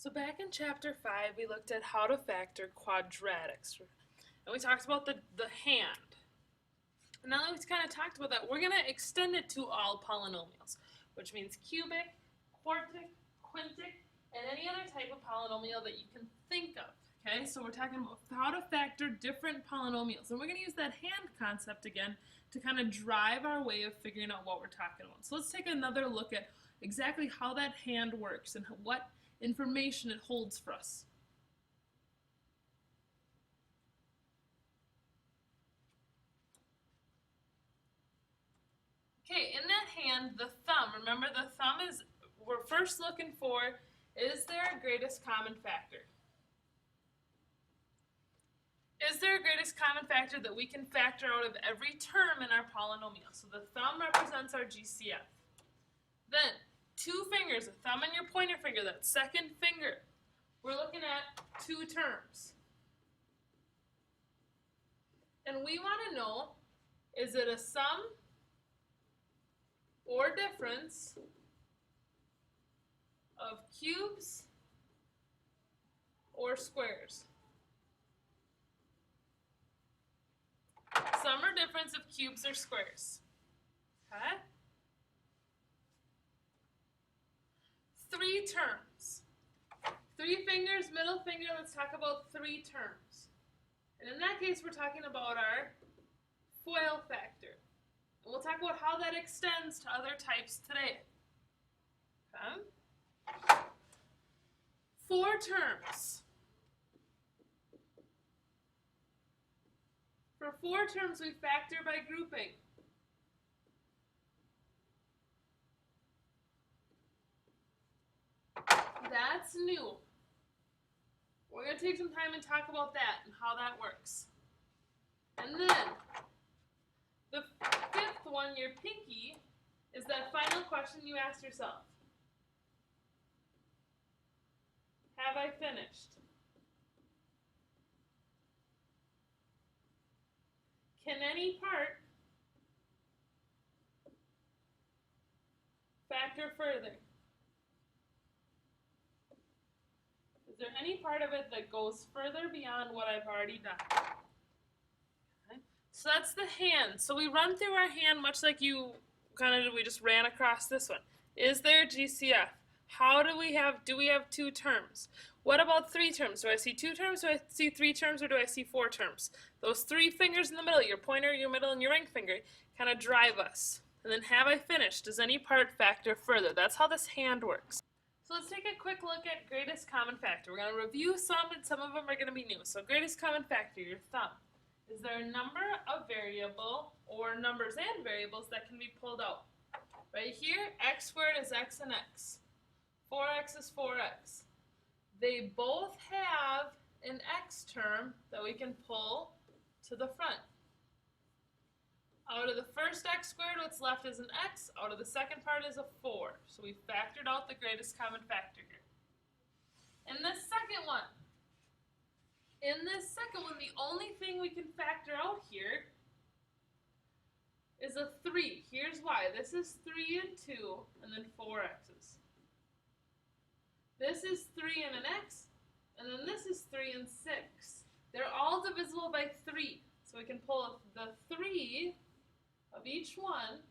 So back in chapter 5, we looked at how to factor quadratics. And we talked about the hand. And now that we've kind of talked about that, we're going to extend it to all polynomials, which means cubic, quartic, quintic, and any other type of polynomial that you can think of. Okay, so we're talking about how to factor different polynomials. And we're going to use that hand concept again to kind of drive our way of figuring out what we're talking about. So let's take another look at exactly how that hand works and what information it holds for us. Okay, in that hand, the thumb, remember the thumb is, we're first looking for, is there a greatest common factor? Is there a greatest common factor that we can factor out of every term in our polynomial? So the thumb represents our GCF. Then, two fingers, a thumb and your pointer finger, that second finger. We're looking at two terms. And we want to know, is it a sum or difference of cubes or squares? Sum or difference of cubes or squares. Okay? Three terms. Three fingers, middle finger, let's talk about three terms. And in that case, we're talking about our FOIL factor. And we'll talk about how that extends to other types today. Okay? Four terms. For four terms, we factor by grouping. That's new. We're going to take some time and talk about that and how that works. And then, the fifth one, your pinky, is that final question you asked yourself. Have I finished? Can any part factor further? Is there any part of it that goes further beyond what I've already done? Okay. So that's the hand. So we run through our hand much like we just ran across this one. Is there GCF? How do we have two terms? What about three terms? Do I see two terms, do I see three terms, or do I see four terms? Those three fingers in the middle, your pointer, your middle, and your ring finger, kind of drive us. And then have I finished? Does any part factor further? That's how this hand works. So let's take a quick look at greatest common factor. We're going to review some, and some of them are going to be new. So greatest common factor, your thumb. Is there a number, a variable, or numbers and variables that can be pulled out? Right here, x squared is x and x. 4x is 4x. They both have an x term that we can pull to the front. Out of the first x squared, what's left is an x. Out of the second part is a 4. So we factored out the greatest common factor here. In this second one, the only thing we can factor out here is a 3. Here's why. This is 3 and 2, and then 4 x's. This is 3 and an x, and then this is 3 and 6. They're all divisible by 3. So we can pull the 3 of each one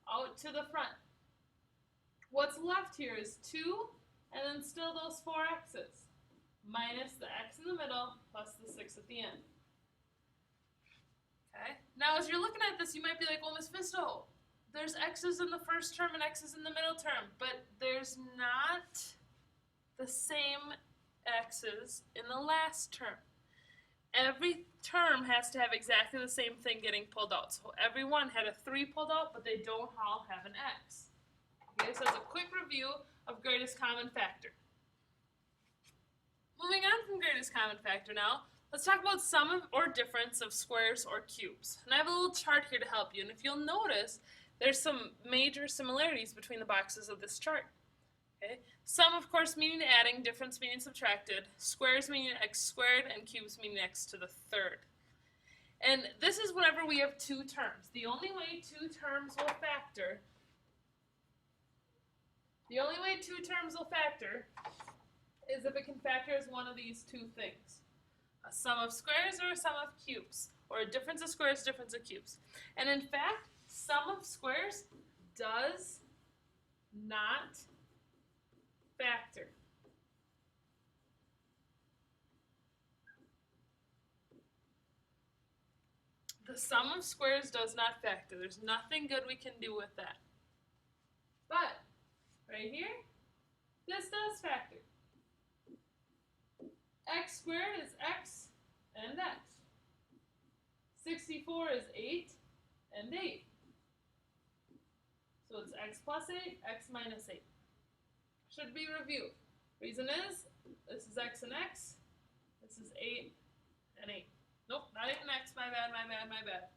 out to the front. What's left here is 2, and then still those 4 x's, minus the x in the middle, plus the 6 at the end. Okay? Now as you're looking at this, you might be like, well, Ms. Fisto, there's x's in the first term and x's in the middle term, but there's not the same x's in the last term. Every term has to have exactly the same thing getting pulled out. So everyone had a 3 pulled out, but they don't all have an x. Okay, so it's a quick review of greatest common factor. Moving on from greatest common factor now, let's talk about sum or difference of squares or cubes. And I have a little chart here to help you, and if you'll notice, there's some major similarities between the boxes of this chart. Okay? Sum, of course, meaning adding, difference meaning subtracted, squares meaning x squared, and cubes meaning x to the third. And this is whenever we have two terms. The only way two terms will factor The only way two terms will factor is if it can factor as one of these two things. A sum of squares or a sum of cubes, or a difference of squares, difference of cubes. And in fact, sum of squares does not factor. The sum of squares does not factor. There's nothing good we can do with that. But, right here, this does factor. X squared is x and x. 64 is 8 and 8. So it's x plus 8, x minus 8. Should be reviewed. Reason is, this is x and x. This is 8 and 8. Nope, not 8 and x, my bad, my bad, my bad.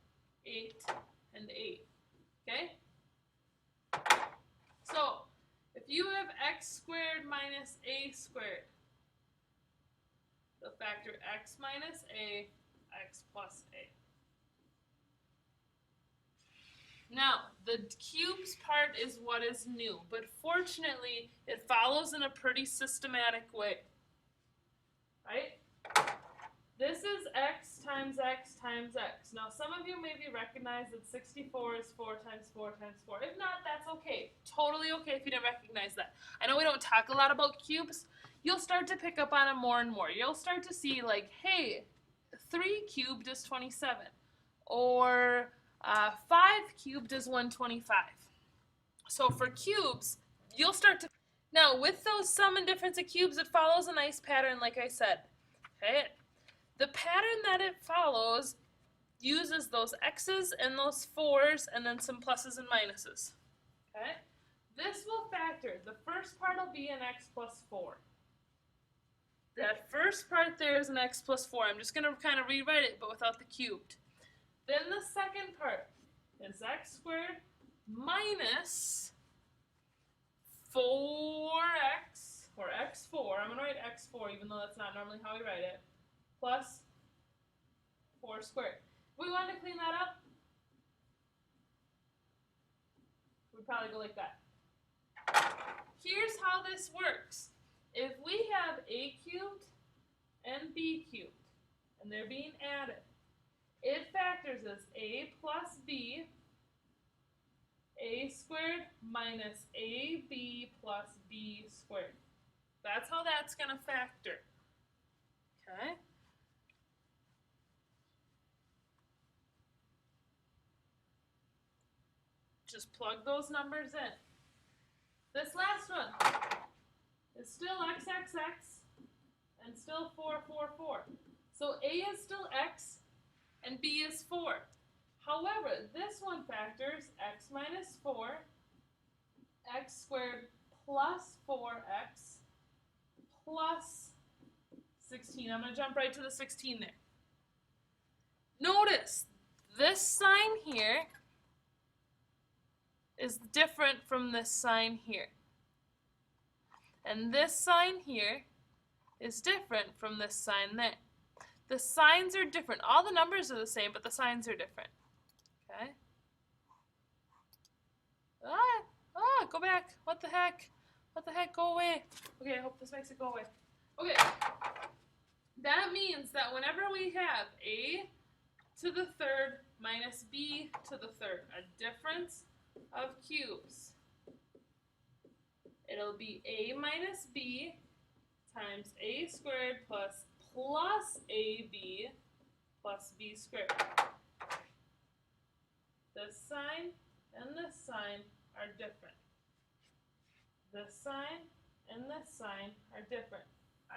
8 and 8, okay? So, if you have x squared minus a squared, they'll factor x minus a, x plus a. Now, the cubes part is what is new, but fortunately, it follows in a pretty systematic way, right? This is x times x times x. Now, some of you maybe recognize that 64 is 4 times 4 times 4. If not, that's okay. Totally okay if you didn't recognize that. I know we don't talk a lot about cubes. You'll start to pick up on it more and more. You'll start to see like, hey, 3 cubed is 27. Or 5 cubed is 125. So for cubes, you'll start to... Now, with those sum and difference of cubes, it follows a nice pattern, like I said. Okay? The pattern that it follows uses those x's and those 4's and then some pluses and minuses. Okay? This will factor. The first part will be an x plus 4. That first part there is an x plus 4. I'm just going to kind of rewrite it, but without the cubed. Then the second part is x squared minus 4x, or x4. I'm going to write x4, even though that's not normally how we write it. Plus 4 squared. If we want to clean that up, we'd probably go like that. Here's how this works. If we have a cubed and b cubed, and they're being added, it factors as a plus b, a squared minus ab plus b squared. That's how that's going to factor. Okay? Just plug those numbers in. This last one is still xxx and still 4, 4, 4. So a is still x and b is 4. However, this one factors x minus 4, x squared plus 4x plus 16. I'm going to jump right to the 16 there. Notice, this sign here is different from this sign here. And this sign here is different from this sign there. The signs are different. All the numbers are the same, but the signs are different. Okay? Go back. What the heck? What the heck? Go away. Okay, I hope this makes it go away. Okay. That means that whenever we have a to the third minus b to the third, a difference of cubes, it'll be a minus b times a squared plus ab plus b squared. This sign and this sign are different. This sign and this sign are different.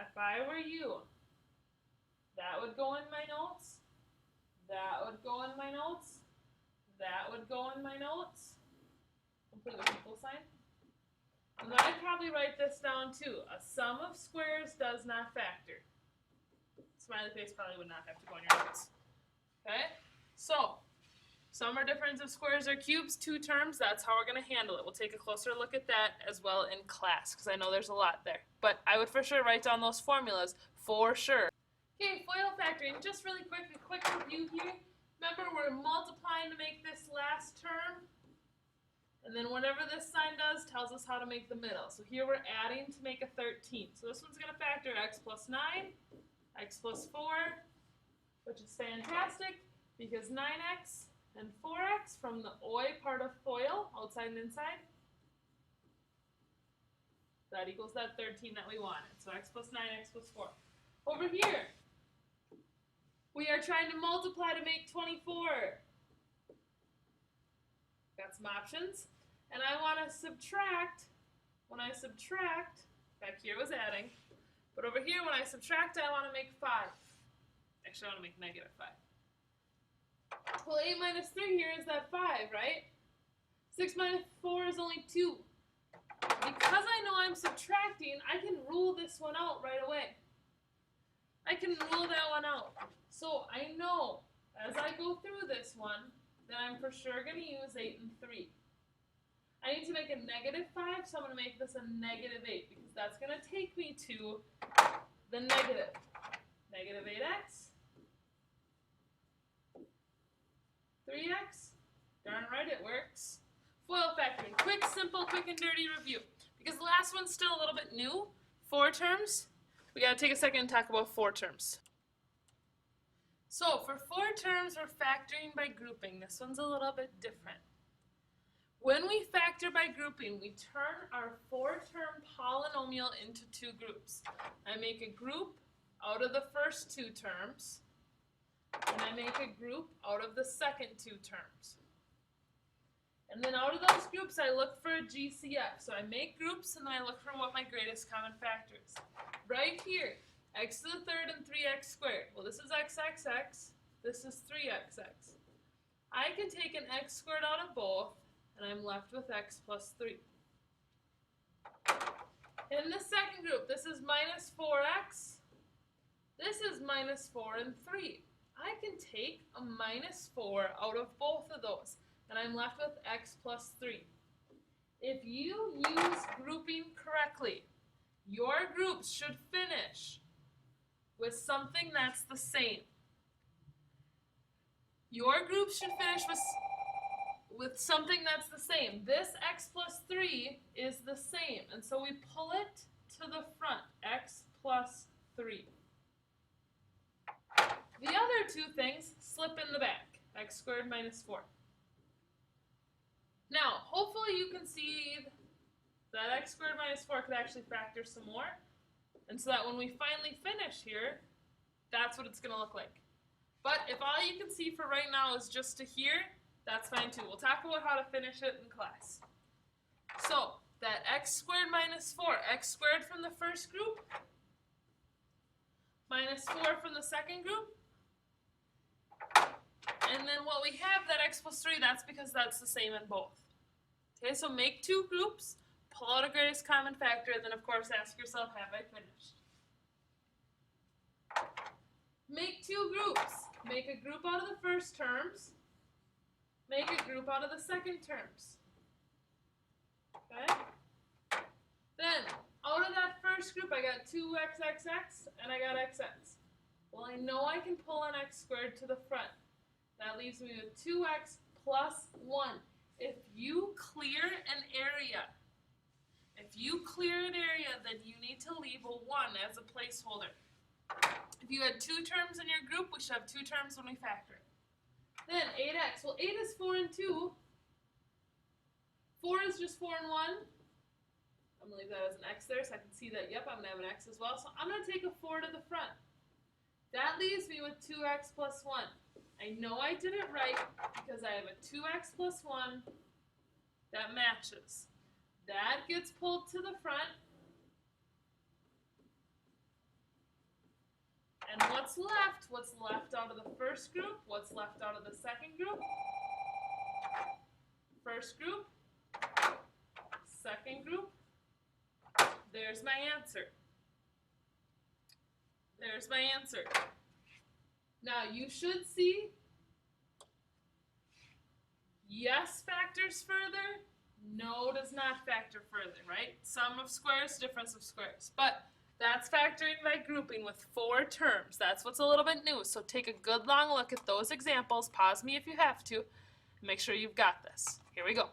If I were you, that would go in my notes, that would go in my notes, that would go in my notes, complete with equal sign. And then I'd probably write this down too. A sum of squares does not factor. Smiley face probably would not have to go in your notes. Okay? So, sum or difference of squares or cubes, 2 terms, that's how we're going to handle it. We'll take a closer look at that as well in class, because I know there's a lot there. But I would for sure write down those formulas, for sure. Okay, FOIL factoring, just really quick, a quick review here. Remember, we're multiplying to make this last term. And then whatever this sign does tells us how to make the middle. So here we're adding to make a 13. So this one's going to factor x plus 9, x plus 4, which is fantastic because 9x and 4x from the OI part of FOIL, outside and inside, that equals that 13 that we wanted. So x plus 9, x plus 4. Over here, we are trying to multiply to make 24. Got some options. And I want to subtract. When I subtract, back here was adding. But over here, when I subtract, I want to make 5. Actually, I want to make negative 5. Well, 8 minus 3 here is that 5, right? 6 minus 4 is only 2. Because I know I'm subtracting, I can rule this one out right away. I can rule that one out. So I know, as I go through this one, that I'm for sure going to use 8 and 3. I need to make a negative 5, so I'm going to make this a negative 8, because that's going to take me to the negative. Negative 8x. 3x. Darn right it works. FOIL factoring. Quick, simple, quick and dirty review. Because the last one's still a little bit new. 4 terms. We got to take a second and talk about 4 terms. So for 4 terms, we're factoring by grouping. This one's a little bit different. When we factor by grouping, we turn our 4-term polynomial into 2 groups. I make a group out of the first 2 terms, and I make a group out of the second 2 terms. And then out of those groups, I look for a GCF. So I make groups, and then I look for what my greatest common factor is. Right here, x to the 3rd and 3x squared. Well, this is xxx. This is 3xx. I can take an x squared out of both, and I'm left with x plus 3. In the second group, this is minus 4x. This is minus 4 and 3. I can take a minus 4 out of both of those, and I'm left with x plus 3. If you use grouping correctly, your groups should finish with something that's the same. Your group should finish with something that's the same. This x plus 3 is the same, and so we pull it to the front, x plus 3. The other 2 things slip in the back, x squared minus 4. Now, hopefully you can see that x squared minus 4 could actually factor some more, and so that when we finally finish here, that's what it's going to look like. But if all you can see for right now is just to here, that's fine too. We'll talk about how to finish it in class. So, that x squared minus 4, x squared from the first group, minus 4 from the second group, and then what we have, that x plus 3, that's because that's the same in both. Okay, so make 2 groups, pull out a greatest common factor, and then of course ask yourself, have I finished? Make 2 groups. Make a group out of the first terms, make a group out of the second terms. Okay? Then, out of that first group, I got 2xxx and I got xx. Well, I know I can pull an x squared to the front. That leaves me with 2x plus 1. If you clear an area, then you need to leave a 1 as a placeholder. If you had 2 terms in your group, we should have 2 terms when we factor it. Then 8x. Well, 8 is 4 and 2. 4 is just 4 and 1. I'm going to leave that as an x there so I can see that, yep, I'm going to have an x as well. So I'm going to take a 4 to the front. That leaves me with 2x plus 1. I know I did it right because I have a 2x plus 1 that matches. That gets pulled to the front. And what's left? What's left out of the first group? What's left out of the second group? First group. Second group. There's my answer. There's my answer. Now you should see yes factors further, no does not factor further, right? Sum of squares, difference of squares. But that's factoring by grouping with 4 terms. That's what's a little bit new. So take a good long look at those examples. Pause me if you have to. And make sure you've got this. Here we go.